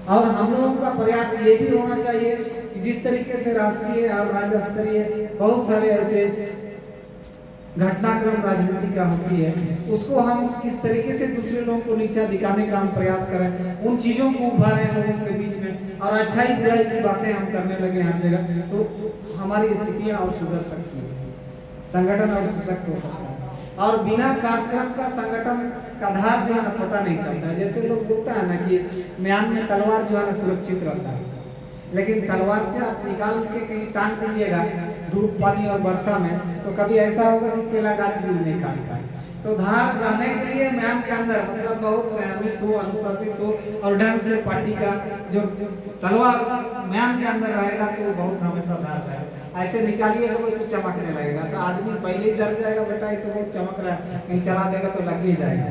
और हम लोगों का प्रयास ये भी होना चाहिए कि जिस तरीके से राष्ट्रीय और राज्य स्तरीय बहुत सारे ऐसे घटनाक्रम राजनीति का होती है, उसको हम किस तरीके से दूसरे लोगों को नीचा दिखाने का हम प्रयास करें, उन चीज़ों को उभारें लोगों के बीच में, और अच्छाई बुराई की बातें हम करने लगे हर जगह, तो हमारी स्थितियाँ और सुधर सकती है, संगठन और सशक्त हो सकता है। और बिना कार्यक्रम का संगठन का धार जो है ना पता नहीं चलता है। जैसे लोग बोलता है ना कि म्यान में तलवार जो है ना सुरक्षित रहता है, लेकिन तलवार से आप निकाल के कहीं टांग दीजिएगा धूप पानी और वर्षा में, तो कभी ऐसा होगा कि केला गाछ भी नहीं काट पाए। तो धार रहने के लिए म्यान के अंदर मतलब बहुत संयमित हो, अनुशासित हो, और ढंग से पार्टी का जो तलवार म्यान के अंदर रहेगा तो बहुत हमेशा धार रहेगा। ऐसे निकालिएगा वो तो चमकने लगेगा, तो आदमी पहले ही डर जाएगा, बेटा ये तो बहुत चमक रहा है, कहीं चला देगा तो लग ही जाएगा।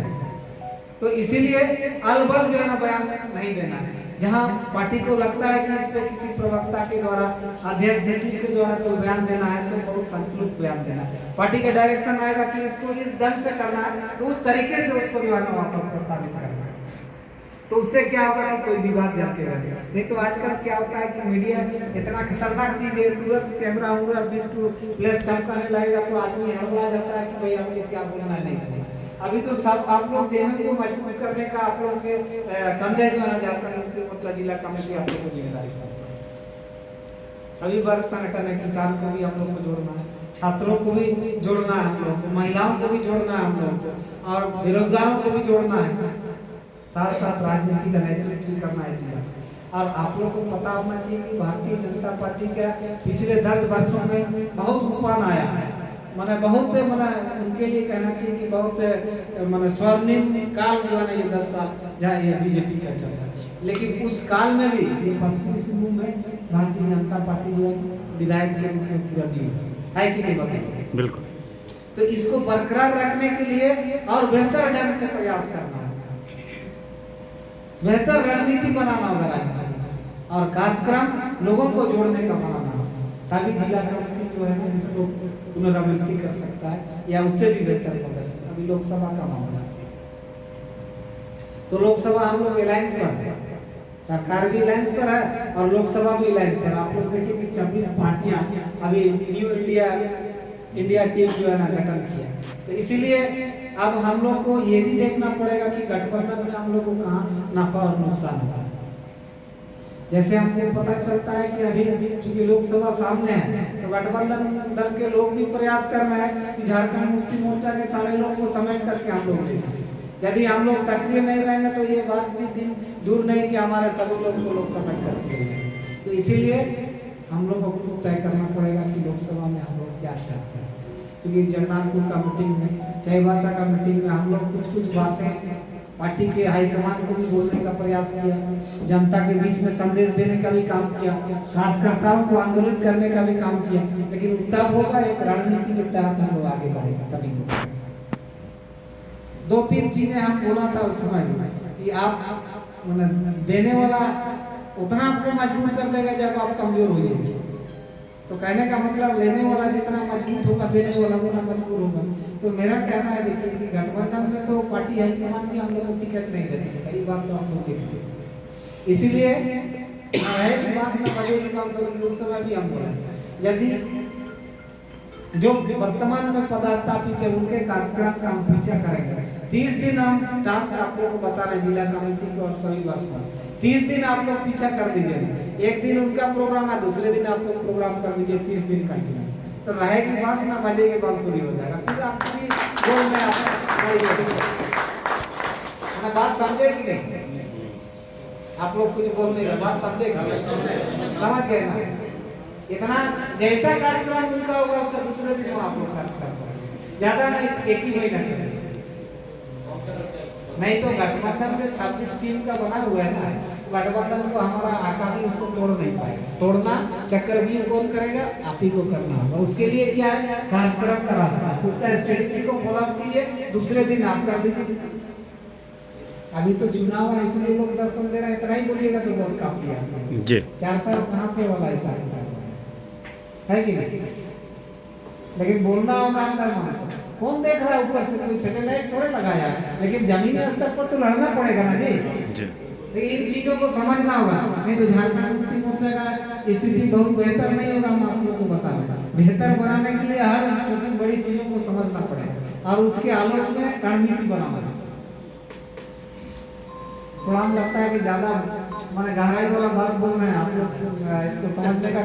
तो इसीलिए अलबल जो है ना बयान नहीं देना है। जहां पार्टी को लगता है कि इस पे किसी प्रवक्ता के द्वारा, अध्यक्ष सचिव के द्वारा कोई बयान देना है, तो बहुत संतुलित बयान देना है। पार्टी का डायरेक्शन आएगा कि इसको इस ढंग से करना है, तो उस तरीके से उसको जो है ना वहां पर प्रस्तावित करना है। तो उससे क्या होगा कि कोई विवाद जलते रहेगा। नहीं तो आजकल क्या होता है कि मीडिया इतना खतरनाक चीज है, तुरंत कैमरा उंगरा 20 प्लस चमकाने लगेगा तो आदमी हड़बड़ा जाता है कि भाई हम ये क्या बोलना है, नहीं। अभी तो सब आप लोग जेएमएम को मजबूत करने का आप लोगों के कंधे जो है झारखंड मुक्ति मोर्चा जिला कमेटी आप लोग को जिम्मेदारी सभी वर्ग संगठन है, किसान को भी हम लोग को जोड़ना है, छात्रों को भी जोड़ना है हम लोग को, महिलाओं को भी जोड़ना है हम लोग को, और बेरोजगारों को भी जोड़ना है, साथ साथ राजनीति का नेतृत्व भी करना है जिला। और आप लोग को पता होना चाहिए कि भारतीय जनता पार्टी का पिछले 10 वर्षों में बहुत उफान आया है, मैंने बहुत उनके लिए कहना चाहिए कि बहुत स्वर्णिम काल जो है ना ये 10 साल जहाँ ये बीजेपी का चल रहा है। लेकिन उस काल में भी ये पश्चिमी सिंहभूम में भारतीय जनता पार्टी जो है विधायक के रूप में पूरा दी है कि नहीं बताइए। बिल्कुल। तो इसको बरकरार रखने के लिए और बेहतर ढंग से प्रयास करना है, बेहतर रणनीति बनाना होगा राजनीति, और कार्यक्रम लोगों को जोड़ने का बनाना होगा, तभी जिला कमेटी जो है ना इसको पुनरावृत्ति कर सकता है या उससे भी बेहतर प्रदर्शन। अभी लोकसभा का मामला है, तो लोकसभा हम लोग अलायंस पर है, सरकार भी अलायंस पर है और लोकसभा भी अलायंस पर। आप लोग देखिए कि 26 पार्टियां अभी न्यू इंडिया टीम जो है ना गठन किया। तो इसीलिए अब हम लोग को ये भी देखना पड़ेगा कि गठबंधन में हम लोग को कहाँ नफा और नुकसान है। जैसे हमको पता चलता है कि अभी चूंकि लोकसभा सामने है, तो गठबंधन दल के लोग भी प्रयास कर रहे हैं कि झारखंड मुक्ति मोर्चा के सारे लोग को समेट करके हम लोग लें। यदि हम लोग सक्रिय नहीं रहेंगे तो ये बात भी दिन दूर नहीं कि हमारे सभी लोग को लोग समेट करके लेंगे। तो इसीलिए हम लोग को तय करना पड़ेगा कि लोकसभा में हम लोग क्या चाहते हैं। क्योंकि जगन्नाथपुर का मीटिंग में, चाईबासा का मीटिंग में हम लोग कुछ बातें पार्टी के हाईकमान को भी बोलने का प्रयास किया, जनता के बीच में संदेश देने का भी काम किया, कार्यकर्ताओं को आंदोलित करने का भी काम किया। लेकिन तब होगा एक रणनीति के तहत हम लोग आगे बढ़ेगा, तभी होगा। 2-3 चीजें हम बोला था उस समय कि आप देने वाला उतना आपको मजबूर कर देगा जब आप कमजोर हो जाएंगे। तो कहने का मतलब लेने वाला जितना मजबूत होगा देने वाला उतना मजबूर होगा। तो मेरा कहना है देखिए कि गठबंधन में तो पार्टी हाईकमान भी हम लोग को टिकट नहीं दे सकता, ये बात तो हम लोग देखते। इसीलिए उस समय भी हम बोले यदि जो वर्तमान में पदस्थापित है उनके कार्यक्रम का हम पीछा करेंगे। 30 दिन हम टास्क आप लोगों को बता रहे जिला कमेटी को और सभी वर्ग 30 दिन आप लोग पीछा कर दीजिए। एक दिन उनका प्रोग्राम है, दूसरे दिन आप लोग प्रोग्राम कर दीजिए 30 दिन कंटिन्यू, तो रहेगी बांस ना बजेगी बांसुरी हो जाएगा। फिर आपकी गोल में आप बात समझे कि नहीं? आप लोग कुछ बोल नहीं रहे, बात समझे समझ गए ना? इतना जैसा कार्यक्रम उनका होगा उसका दूसरे दिन आप लोग कार्यक्रम करेंगे, ज्यादा नहीं, एक ही महीना करेंगे। नहीं तो गठबंधन में 26 टीम का बना हुआ है ना, गठबंधन को हमारा आका भी उसको तोड़ नहीं पाएगा। तोड़ना चक्रव्यूह कौन करेगा? आप ही को करना होगा। उसके लिए क्या है? कार्यक्रम का रास्ता, उसका स्ट्रेटेजी को फॉलो अप कीजिए, दूसरे दिन आप कर दीजिए। अभी तो चुनाव है इसलिए लोग दर्शन दे रहे हैं, इतना ही बोलिएगा तो बहुत काफी है जी। 4 साल कहाँ पे वाला ऐसा है कि नहीं? लेकिन बोलना होगा अंदर मन से। कौन देख रहा है ऊपर से? कोई सैटेलाइट थोड़े लगाया है, लेकिन जमीनी स्तर पर तो लड़ना पड़ेगा ना जी। लेकिन इन चीजों को समझना होगा, नहीं तो झारखंड मुक्ति मोर्चा का स्थिति बहुत बेहतर नहीं होगा। हम आप लोगों को बता रहे, बेहतर बनाने के लिए हर छोटी बड़ी चीजों को समझना पड़ेगा और उसके आलोक में रणनीति बनाना। थोड़ा हम लगता है कि ज्यादा माने गहराई वाला बात बोल रहे हैं आप लोग, इसको समझने का